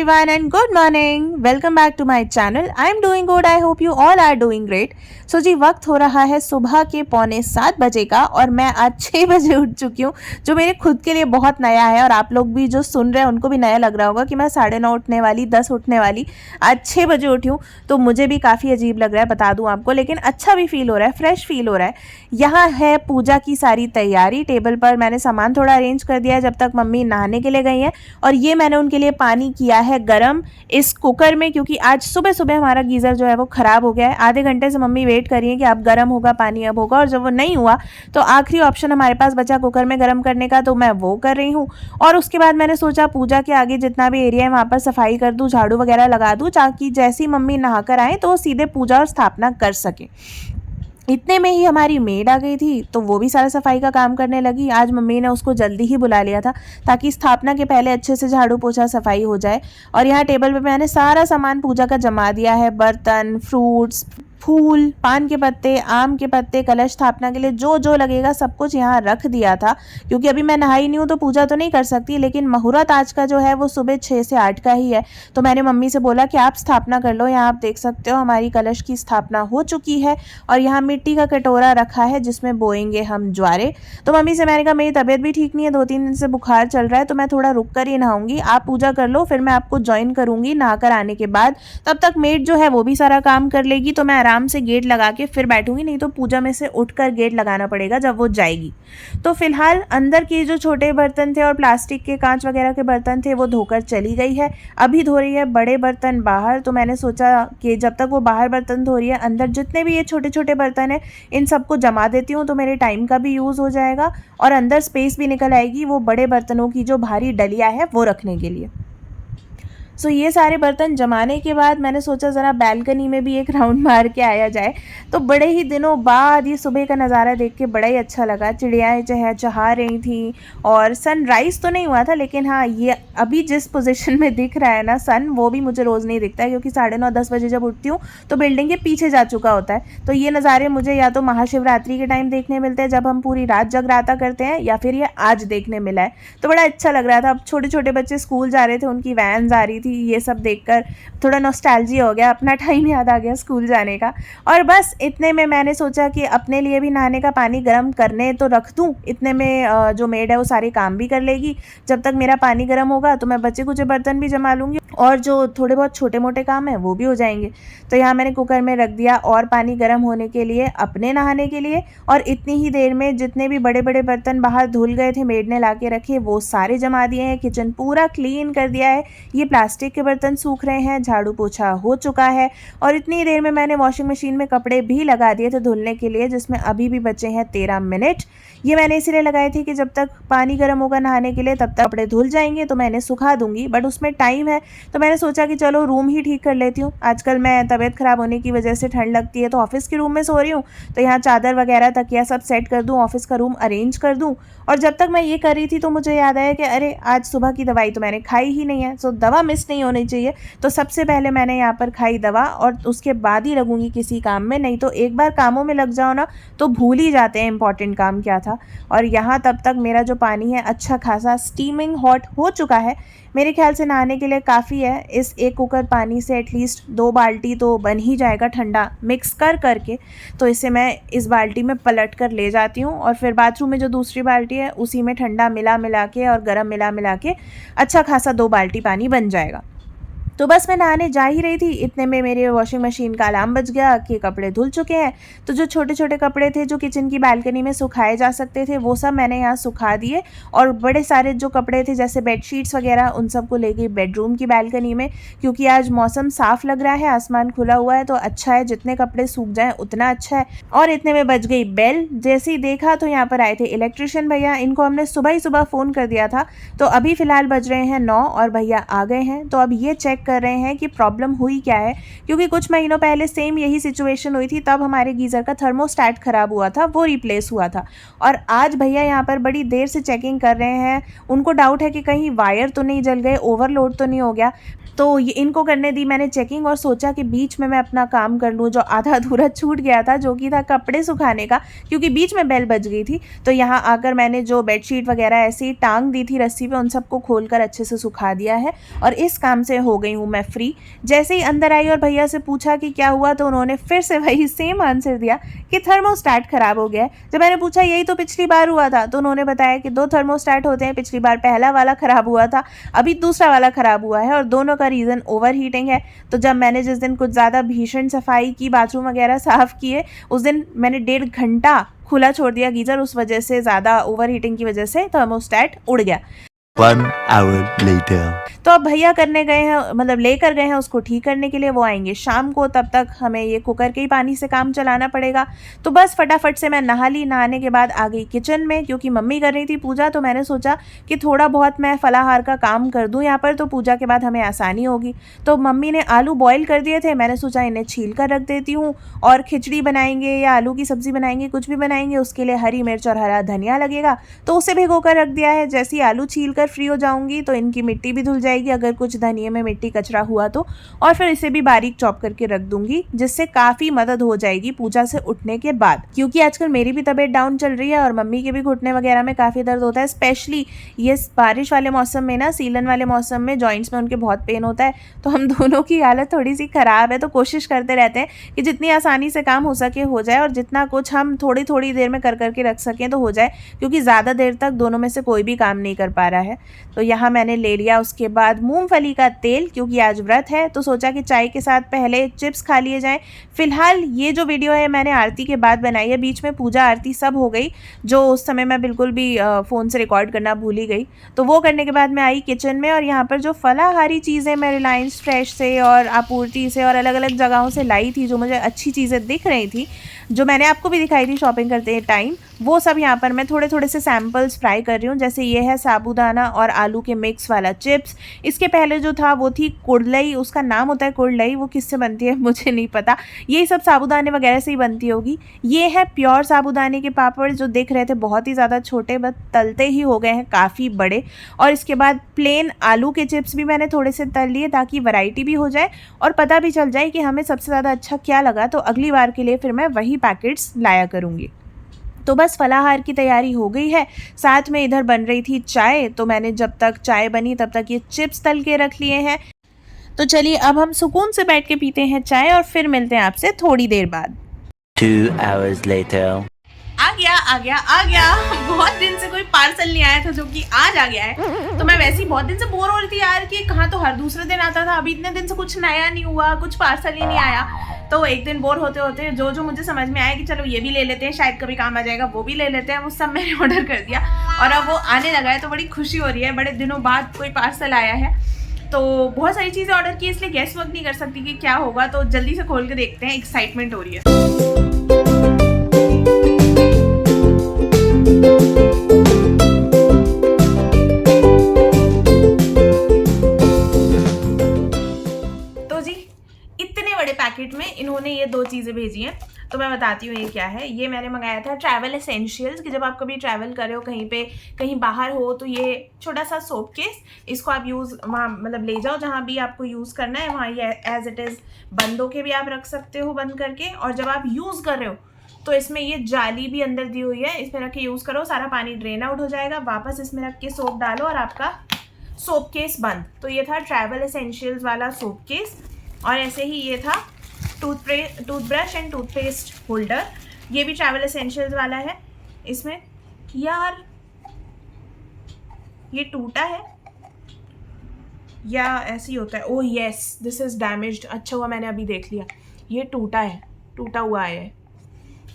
everyone and good morning. Welcome back to my channel. I am doing good. I hope you all are doing great. So जी वक्त हो रहा है सुबह के 6:45 बजे का और मैं आज 6 बजे उठ चुकी हूँ, जो मेरे खुद के लिए बहुत नया है और आप लोग भी जो सुन रहे हैं उनको भी नया लग रहा होगा कि मैं 9:30 उठने वाली 10 उठने वाली आज 6 बजे उठी हूँ। तो मुझे भी काफ़ी अजीब लग रहा है, बता दूँ आपको, लेकिन अच्छा भी फील हो रहा है, फ्रेश फील हो रहा है। यहाँ है पूजा की सारी तैयारी। टेबल पर मैंने सामान थोड़ा अरेंज कर दिया है जब तक मम्मी नहाने के लिए गई हैं, और ये मैंने उनके लिए पानी किया है गरम इस कुकर में, क्योंकि आज सुबह सुबह हमारा गीज़र जो है वो ख़राब हो गया है। आधे घंटे से मम्मी वेट कर रही है कि अब गर्म होगा पानी, अब होगा, और जब वो नहीं हुआ तो आखिरी ऑप्शन हमारे पास बचा कुकर में गर्म करने का, तो मैं वो कर रही हूँ। और उसके बाद मैंने सोचा पूजा के आगे जितना भी एरिया है वहाँ पर सफाई कर दूँ, झाड़ू वगैरह लगा दूँ, ताकि जैसी मम्मी नहा कर आए तो सीधे पूजा और स्थापना कर सके। इतने में ही हमारी मेड आ गई थी, तो वो भी सारा सफाई का काम करने लगी। आज मम्मी ने उसको जल्दी ही बुला लिया था ताकि स्थापना के पहले अच्छे से झाड़ू पोछा सफाई हो जाए। और यहाँ टेबल पे मैंने सारा सामान पूजा का जमा दिया है, बर्तन, फ्रूट्स, फूल, पान के पत्ते, आम के पत्ते, कलश स्थापना के लिए जो जो लगेगा सब कुछ यहाँ रख दिया था, क्योंकि अभी मैं नहाई नहीं हूँ तो पूजा तो नहीं कर सकती, लेकिन मुहूर्त आज का जो है वो सुबह 6 से 8 का ही है। तो मैंने मम्मी से बोला कि आप स्थापना कर लो। यहाँ आप देख सकते हो हमारी कलश की स्थापना हो चुकी है और यहाँ मिट्टी का कटोरा रखा है जिसमें बोएंगे हम ज्वारे। तो मम्मी से मैंने कहा मेरी तबीयत भी ठीक नहीं है, 2-3 दिन से बुखार चल रहा है, तो मैं थोड़ा रुक कर ही नहाऊंगी, आप पूजा कर लो, फिर मैं आपको ज्वाइन करूंगी नहा कर आने के बाद। तब तक मेड जो है वो भी सारा काम कर लेगी, तो मैं आराम से गेट लगा के फिर बैठूंगी, नहीं तो पूजा में से उठकर गेट लगाना पड़ेगा जब वो जाएगी। तो फिलहाल अंदर के जो छोटे बर्तन थे और प्लास्टिक के कांच वगैरह के बर्तन थे वो धोकर चली गई है, अभी धो रही है बड़े बर्तन बाहर। तो मैंने सोचा कि जब तक वो बाहर बर्तन धो रही है, अंदर जितने भी ये छोटे छोटे बर्तन हैं इन सबको जमा देती हूँ, तो मेरे टाइम का भी यूज़ हो जाएगा और अंदर स्पेस भी निकल आएगी वो बड़े बर्तनों की जो भारी डलिया है वो रखने के लिए। सो ये सारे बर्तन जमाने के बाद मैंने सोचा ज़रा बैल्कनी में भी एक राउंड मार के आया जाए। तो बड़े ही दिनों बाद ये सुबह का नज़ारा देख के बड़ा ही अच्छा लगा। चिड़ियाएँ चहचहा रही थी और सनराइज़ तो नहीं हुआ था, लेकिन हाँ ये अभी जिस पोजीशन में दिख रहा है ना सन, वो भी मुझे रोज़ नहीं दिखता है, क्योंकि 9:30-10 बजे जब उठती हूँ तो बिल्डिंग के पीछे जा चुका होता है। तो ये नज़ारे मुझे या तो महाशिवरात्रि के टाइम देखने मिलते हैं जब हम पूरी रात जगराता करते हैं, या फिर ये आज देखने मिला है, तो बड़ा अच्छा लग रहा था। अब छोटे छोटे बच्चे स्कूल जा रहे थे, उनकी वैन आ रही थी, ये सब देखकर थोड़ा नॉस्टैल्जिया हो गया, अपना टाइम याद आ गया स्कूल जाने का। और बस इतने में मैंने सोचा कि अपने लिए भी नहाने का पानी गर्म करने तो रख दूं, इतने में जो मेड है वो सारे काम भी कर लेगी। जब तक मेरा पानी गर्म होगा तो मैं बचे कुछ बर्तन भी जमा लूँगी और जो थोड़े बहुत छोटे मोटे काम हैं वो भी हो जाएंगे। तो यहाँ मैंने कुकर में रख दिया और पानी गर्म होने के लिए अपने नहाने के लिए, और इतनी ही देर में जितने भी बड़े बड़े बर्तन बाहर धुल गए थे मेड ने ला के रखे वो सारे जमा दिए हैं। किचन पूरा क्लीन कर दिया है, ये प्लास्टिक के बर्तन सूख रहे हैं, झाड़ू पोछा हो चुका है, और इतनी देर में मैंने वॉशिंग मशीन में कपड़े भी लगा दिए थे धुलने के लिए, जिसमें अभी भी बचे हैं 13 मिनट। ये मैंने इसलिए लगाए थे कि जब तक पानी गर्म होगा नहाने के लिए तब तक कपड़े धुल जाएंगे, तो मैंने सुखा दूंगी, बट उसमें टाइम है। तो मैंने सोचा कि चलो रूम ही ठीक कर लेती हूँ। आजकल मैं तबीयत ख़राब होने की वजह से ठंड लगती है तो ऑफिस के रूम में सो रही हूँ, तो यहाँ चादर वगैरह तकिया सब सेट कर दूँ, ऑफिस का रूम अरेंज कर दूँ। और जब तक मैं ये कर रही थी तो मुझे याद आया कि अरे आज सुबह की दवाई तो मैंने खाई ही नहीं है, सो दवा मिस नहीं होनी चाहिए। तो सबसे पहले मैंने यहाँ पर खाई दवा और उसके बाद ही लगूंगी किसी काम में, नहीं तो एक बार कामों में लग जाओ ना तो भूल ही जाते हैं इंपॉर्टेंट काम क्या था। और यहाँ तब तक मेरा जो पानी है अच्छा खासा स्टीमिंग हॉट हो चुका है, मेरे ख्याल से नहाने के लिए काफ़ी है। इस एक कुकर पानी से एटलीस्ट 2 बाल्टी तो बन ही जाएगा ठंडा मिक्स कर करके। तो इसे मैं इस बाल्टी में पलट कर ले जाती हूँ और फिर बाथरूम में जो दूसरी बाल्टी है उसी में ठंडा मिला मिला के और गर्म मिला मिला के अच्छा खासा 2 बाल्टी पानी बन जाएगा। तो बस मैं नहाने जा ही रही थी, इतने में मेरे वॉशिंग मशीन का अलार्म बज गया कि कपड़े धुल चुके हैं। तो जो छोटे छोटे कपड़े थे जो किचन की बालकनी में सुखाए जा सकते थे वो सब मैंने यहाँ सुखा दिए, और बड़े सारे जो कपड़े थे जैसे बेडशीट्स वगैरह उन सबको ले गई बेडरूम की बालकनी में, क्योंकि आज मौसम साफ़ लग रहा है, आसमान खुला हुआ है, तो अच्छा है, जितने कपड़े सूख जाएँ उतना अच्छा है। और इतने में बज गई बेल। जैसे ही देखा तो यहाँ पर आए थे इलेक्ट्रिशियन भैया, इनको हमने सुबह ही सुबह फ़ोन कर दिया था, तो अभी फ़िलहाल बज रहे हैं 9 और भैया आ गए हैं। तो अब ये चेक चेक कर रहे हैं कि प्रॉब्लम हुई क्या है, क्योंकि कुछ महीनों पहले सेम यही सिचुएशन हुई थी। तब हमारे गीज़र का थर्मोस्टैट ख़राब हुआ था, वो रिप्लेस हुआ था। और आज भैया यहाँ पर बड़ी देर से चेकिंग कर रहे हैं। उनको डाउट है कि कहीं वायर तो नहीं जल गए, ओवरलोड तो नहीं हो गया। तो ये इनको करने दी मैंने चेकिंग और सोचा कि बीच में मैं अपना काम कर लूँ जो आधा अधूरा छूट गया था, जो कि था कपड़े सुखाने का, क्योंकि बीच में बेल बज गई थी। तो यहाँ आकर मैंने जो बेडशीट वगैरह ऐसे ही टांग दी थी रस्सी पे, उन सबको खोलकर अच्छे से सुखा दिया है और इस काम से हो गई हूँ मैं फ्री। जैसे ही अंदर आई और भैया से पूछा कि क्या हुआ, तो उन्होंने फिर से वही सेम आंसर दिया कि थर्मोस्टैट ख़राब हो गया है। जब मैंने पूछा यही तो पिछली बार हुआ था, तो उन्होंने बताया कि 2 थर्मोस्टैट होते हैं, पिछली बार पहला वाला ख़राब हुआ था, अभी दूसरा वाला ख़राब हुआ है और दोनों का रीज़न ओवर हीटिंग है। तो जब मैंने जिस दिन कुछ ज़्यादा भीषण सफाई की, बाथरूम वगैरह साफ़ किए, उस दिन मैंने 1.5 घंटा खुला छोड़ दिया गीज़र, उस वजह से ज़्यादा ओवर हीटिंग की वजह से थर्मोस्टैट उड़ गया। 1 hour later. तो अब भैया करने गए हैं, मतलब लेकर गए हैं उसको ठीक करने के लिए, वो आएंगे शाम को। तब तक हमें ये कुकर के ही पानी से काम चलाना पड़ेगा। तो बस फटाफट से मैं नहा ली। नहाने के बाद आ गई किचन में, क्योंकि मम्मी कर रही थी पूजा, तो मैंने सोचा कि थोड़ा बहुत मैं फलाहार का काम कर दूं यहाँ पर, तो पूजा के बाद हमें आसानी होगी। तो मम्मी ने आलू बॉईल कर दिए थे, मैंने सोचा इन्हें छील कर रख देती हूँ, और खिचड़ी बनाएंगे या आलू की सब्ज़ी बनाएंगे, कुछ भी बनाएंगे, उसके लिए हरी मिर्च और हरा धनिया लगेगा, तो उसे भिगो कर रख दिया है। जैसे ही आलू छील कर फ्री हो जाऊँगी तो इनकी मिट्टी भी धुल जाएगी, अगर कुछ धनिये में मिट्टी कचरा हुआ तो, और फिर इसे भी बारीक चॉप करके रख दूंगी, जिससे काफ़ी मदद हो जाएगी पूजा से उठने के बाद। क्योंकि आजकल मेरी भी तबीयत डाउन चल रही है और मम्मी के भी घुटने वगैरह में काफ़ी दर्द होता है, स्पेशली ये बारिश वाले मौसम में ना, सीलन वाले मौसम में जॉइंट्स में उनके बहुत पेन होता है। तो हम दोनों की हालत थोड़ी सी ख़राब है, तो कोशिश करते रहते हैं कि जितनी आसानी से काम हो सके हो जाए, और जितना कुछ हम थोड़ी थोड़ी देर में कर करके रख सकें तो हो जाए, क्योंकि ज़्यादा देर तक दोनों में से कोई भी काम नहीं कर पा रहा है। तो यहाँ मैंने ले लिया उसके बाद मूंगफली का तेल, क्योंकि आज व्रत है, तो सोचा कि चाय के साथ पहले चिप्स खा लिए जाएं। फिलहाल ये जो वीडियो है मैंने आरती के बाद बनाई है, बीच में पूजा आरती सब हो गई, जो उस समय मैं बिल्कुल भी फ़ोन से रिकॉर्ड करना भूल ही गई। तो वो करने के बाद मैं आई किचन में, और यहाँ पर जो फलाहारी चीज़ें मैं रिलायंस फ्रेश से और आपूर्ति से और अलग अलग जगहों से लाई थी, जो मुझे अच्छी चीज़ें दिख रही थी, जो मैंने आपको भी दिखाई थी शॉपिंग करते टाइम, वो सब यहाँ पर मैं थोड़े थोड़े से सैम्पल्स फ्राई कर रही हूँ। जैसे ये है साबूदाना और आलू के मिक्स वाला चिप्स। इसके पहले जो था वो थी कुड़लई, उसका नाम होता है कुड़लई, वो किससे बनती है मुझे नहीं पता, यही सब साबूदाने वगैरह से ही बनती होगी। ये है प्योर साबूदाने के पापड़, जो दिख रहे थे बहुत ही ज़्यादा छोटे, बस तलते ही हो गए हैं काफ़ी बड़े। और इसके बाद प्लेन आलू के चिप्स भी मैंने थोड़े से तल लिए, ताकि वैरायटी भी हो जाए और पता भी चल जाए कि हमें सबसे ज़्यादा अच्छा क्या लगा, तो अगली बार के लिए फिर मैं वही पैकेट्स लाया करूँगी। तो बस फलाहार की तैयारी हो गई है, साथ में इधर बन रही थी चाय, तो मैंने जब तक चाय बनी तब तक ये चिप्स तल के रख लिए हैं। तो चलिए अब हम सुकून से बैठ के पीते हैं चाय, और फिर मिलते हैं आपसे थोड़ी देर बाद। 2 hours later. आ गया बहुत दिन से कोई पार्सल नहीं आया था, जो कि आज आ गया है। तो मैं वैसे ही बहुत दिन से बोर हो रही थी यार, कि कहाँ तो हर दूसरे दिन आता था, अभी इतने दिन से कुछ नया नहीं हुआ, कुछ पार्सल ही नहीं आया। तो एक दिन बोर होते होते जो मुझे समझ में आया कि चलो ये भी ले लेते हैं, शायद कभी काम आ जाएगा, वो भी ले लेते हैं, वो सब मैंने ऑर्डर कर दिया और अब वो आने लगा है। तो बड़ी खुशी हो रही है, बड़े दिनों बाद कोई पार्सल आया है। तो बहुत सारी चीज़ें ऑर्डर की, इसलिए गैस वर्क नहीं कर सकती कि क्या होगा, तो जल्दी से खोल के देखते हैं, एक्साइटमेंट हो रही है। पैकेट में इन्होंने ये 2 चीज़ें भेजी हैं, तो मैं बताती हूँ ये क्या है। ये मैंने मंगाया था ट्रैवल एसेंशियल्स, कि जब आप कभी ट्रैवल कर रहे हो कहीं पे, कहीं बाहर हो, तो ये छोटा सा सोप केस, इसको आप यूज़ वहाँ मतलब ले जाओ जहाँ भी आपको यूज़ करना है, वहाँ ये एज इट इज़ बंद होके भी आप रख सकते हो बंद करके। और जब आप यूज़ कर रहे हो तो इसमें ये जाली भी अंदर दी हुई है, इसमें रख के यूज़ करो, सारा पानी ड्रेन आउट हो जाएगा, वापस इसमें रख के सोप डालो और आपका सोप केस बंद। तो ये था ट्रैवल एसेंशियल्स वाला सोप केस। और ऐसे ही ये था टूथब्रश एंड टूथपेस्ट होल्डर, ये भी ट्रैवल एसेंशियल्स वाला है। इसमें यार ये टूटा है या ऐसे ही होता है, oh yes this is damaged, अच्छा हुआ मैंने अभी देख लिया, ये टूटा है, टूटा हुआ है।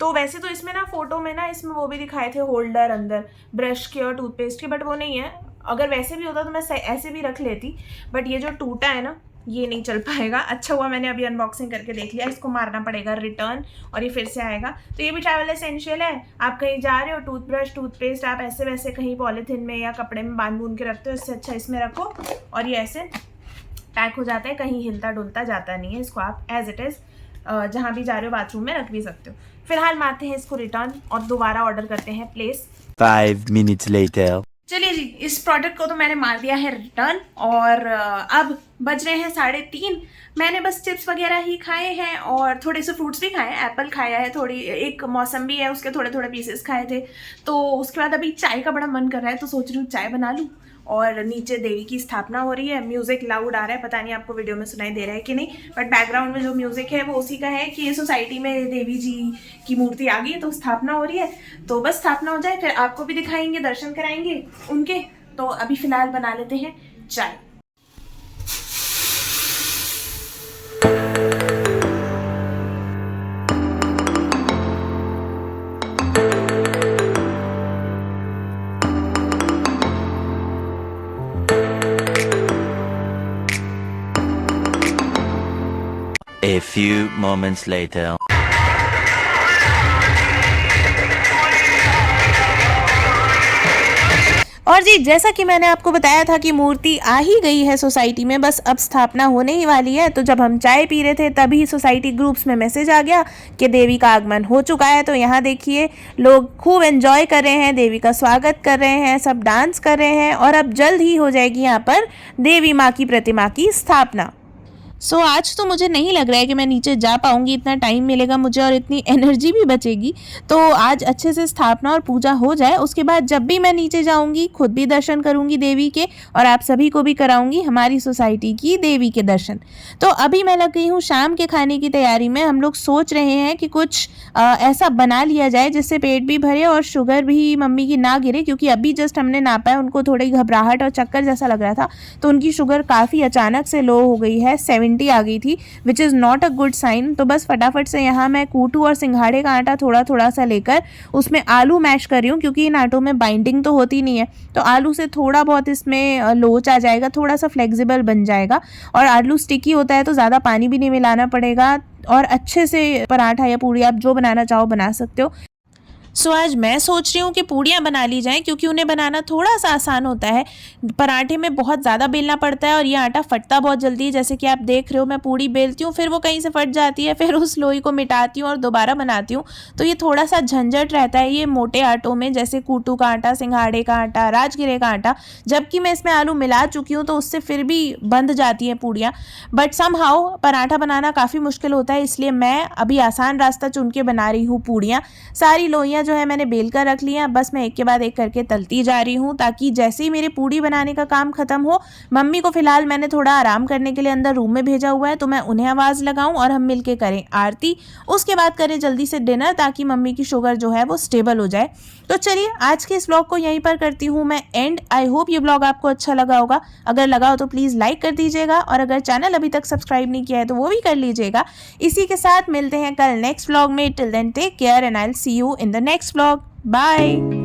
तो वैसे तो इसमें ना फ़ोटो में ना इसमें वो भी दिखाए थे होल्डर अंदर ब्रश के और टूथपेस्ट के, बट वो नहीं है। अगर वैसे भी होता तो मैं ऐसे भी रख लेती, बट ये जो टूटा है ना ये नहीं चल पाएगा। अच्छा हुआ मैंने अभी अनबॉक्सिंग करके देख लिया, इसको मारना पड़ेगा रिटर्न और ये फिर से आएगा। तो ये भी ट्रैवल एसेंशियल है, आप कहीं जा रहे हो, टूथब्रश टूथपेस्ट आप ऐसे वैसे कहीं पॉलीथिन में या कपड़े में बांध बूंद के रखते हो, इससे अच्छा इसमें रखो और ये ऐसे पैक हो जाता है, कहीं हिलता डुलता जाता नहीं है। इसको आप एज इट इज़ जहाँ भी जा रहे हो बाथरूम में रख भी सकते हो। फिलहाल मारते हैं इसको रिटर्न और दोबारा ऑर्डर करते हैं प्लेस। 5 minutes later. चलिए जी, इस प्रोडक्ट को तो मैंने मार दिया है रिटर्न और अब बज रहे हैं 3:30। मैंने बस चिप्स वगैरह ही खाए हैं और थोड़े से फ्रूट्स भी खाए हैं। एप्पल खाया है, थोड़ी एक मौसम्बी है उसके थोड़े थोड़े पीसेस खाए थे। तो उसके बाद अभी चाय का बड़ा मन कर रहा है, तो सोच रही हूँ चाय बना लूँ। और नीचे देवी की स्थापना हो रही है, म्यूज़िक लाउड आ रहा है, पता नहीं आपको वीडियो में सुनाई दे रहा है कि नहीं, बट बैकग्राउंड में जो म्यूज़िक है वो उसी का है कि ये सोसाइटी में देवी जी की मूर्ति आ गई है, तो स्थापना हो रही है। तो बस स्थापना हो जाए फिर आपको भी दिखाएंगे, दर्शन कराएंगे उनके। तो अभी फ़िलहाल बना लेते हैं चाय। A few moments later. और जी, जैसा कि मैंने आपको बताया था कि मूर्ति आ ही गई है सोसाइटी में, बस अब स्थापना होने ही वाली है। तो जब हम चाय पी रहे थे तभी सोसाइटी ग्रुप्स में मैसेज आ गया कि देवी का आगमन हो चुका है। तो यहाँ देखिए लोग खूब एंजॉय कर रहे हैं, देवी का स्वागत कर रहे हैं, सब डांस कर रहे हैं और अब जल्द ही हो जाएगी यहाँ पर देवी माँ की प्रतिमा की स्थापना। सो आज तो मुझे नहीं लग रहा है कि मैं नीचे जा पाऊँगी, इतना टाइम मिलेगा मुझे और इतनी एनर्जी भी बचेगी। तो आज अच्छे से स्थापना और पूजा हो जाए, उसके बाद जब भी मैं नीचे जाऊँगी खुद भी दर्शन करूँगी देवी के और आप सभी को भी कराऊँगी हमारी सोसाइटी की देवी के दर्शन। तो अभी मैं लग गई हूँ शाम के खाने की तैयारी में। हम लोग सोच रहे हैं कि कुछ ऐसा बना लिया जाए जिससे पेट भी भरे और शुगर भी मम्मी की ना गिरे, क्योंकि अभी जस्ट हमने नापा है, उनको थोड़ी घबराहट और चक्कर जैसा लग रहा था। तो उनकी शुगर काफ़ी अचानक से लो हो गई है, 70 आ गई थी, which is not a good sign. तो बस फटाफट से यहाँ मैं कूटू और सिंघाड़े का आटा थोड़ा थोड़ा सा लेकर उसमें आलू मैश कर रही हूँ, क्योंकि इन आटों में बाइंडिंग तो होती नहीं है। तो आलू से थोड़ा बहुत इसमें लोच आ जाएगा, थोड़ा सा फ्लेक्सिबल बन जाएगा। और आलू स्टिकी होता है तो ज़्यादा पानी भी नहीं मिलाना पड़ेगा और अच्छे से पराठा या पूड़ी आप जो बनाना चाहो बना सकते हो। सो आज मैं सोच रही हूँ कि पूड़ियाँ बना ली जाएं, क्योंकि उन्हें बनाना थोड़ा सा आसान होता है। पराठे में बहुत ज़्यादा बेलना पड़ता है और ये आटा फटता बहुत जल्दी है। जैसे कि आप देख रहे हो, मैं पूड़ी बेलती हूँ फिर वो कहीं से फट जाती है, फिर उस लोई को मिटाती हूँ और दोबारा बनाती हूँ। तो ये थोड़ा सा झंझट रहता है ये मोटे आटों में, जैसे कूटू का आटा, सिंघाड़े का आटा, राजगिरे का आटा। जबकि मैं इसमें आलू मिला चुकी हूँ तो उससे फिर भी बंध जाती हैं पूड़ियाँ। बट समहाउ पराठा बनाना काफ़ी मुश्किल होता है, इसलिए मैं अभी आसान रास्ता चुन के बना रही हूँ पूड़ियाँ। सारी लोइयाँ जो है मैंने बेल कर रख लिया, बस मैं एक के बाद एक करके तलती जा रही हूँ, ताकि जैसे ही मेरे पूड़ी बनाने का काम खत्म हो, मम्मी को फिलहाल मैंने थोड़ा आराम करने के लिए अंदर रूम में भेजा हुआ है, तो मैं उन्हें आवाज़ लगाऊं और हम मिलके करें आरती। उसके बाद करें जल्दी से डिनर, ताकि मम्मी की शुगर जो है वो स्टेबल हो जाए। तो चलिए आज के इस ब्लॉग को यहीं पर करती हूँ मैं एंड। आई होप ये ब्लॉग आपको अच्छा लगा होगा। अगर लगा हो तो प्लीज़ लाइक कर दीजिएगा और अगर चैनल अभी तक सब्सक्राइब नहीं किया है तो वो भी कर लीजिएगा। इसी के साथ मिलते हैं कल नेक्स्ट ब्लॉग में। Till then take care and I will see you in the next blog. Bye.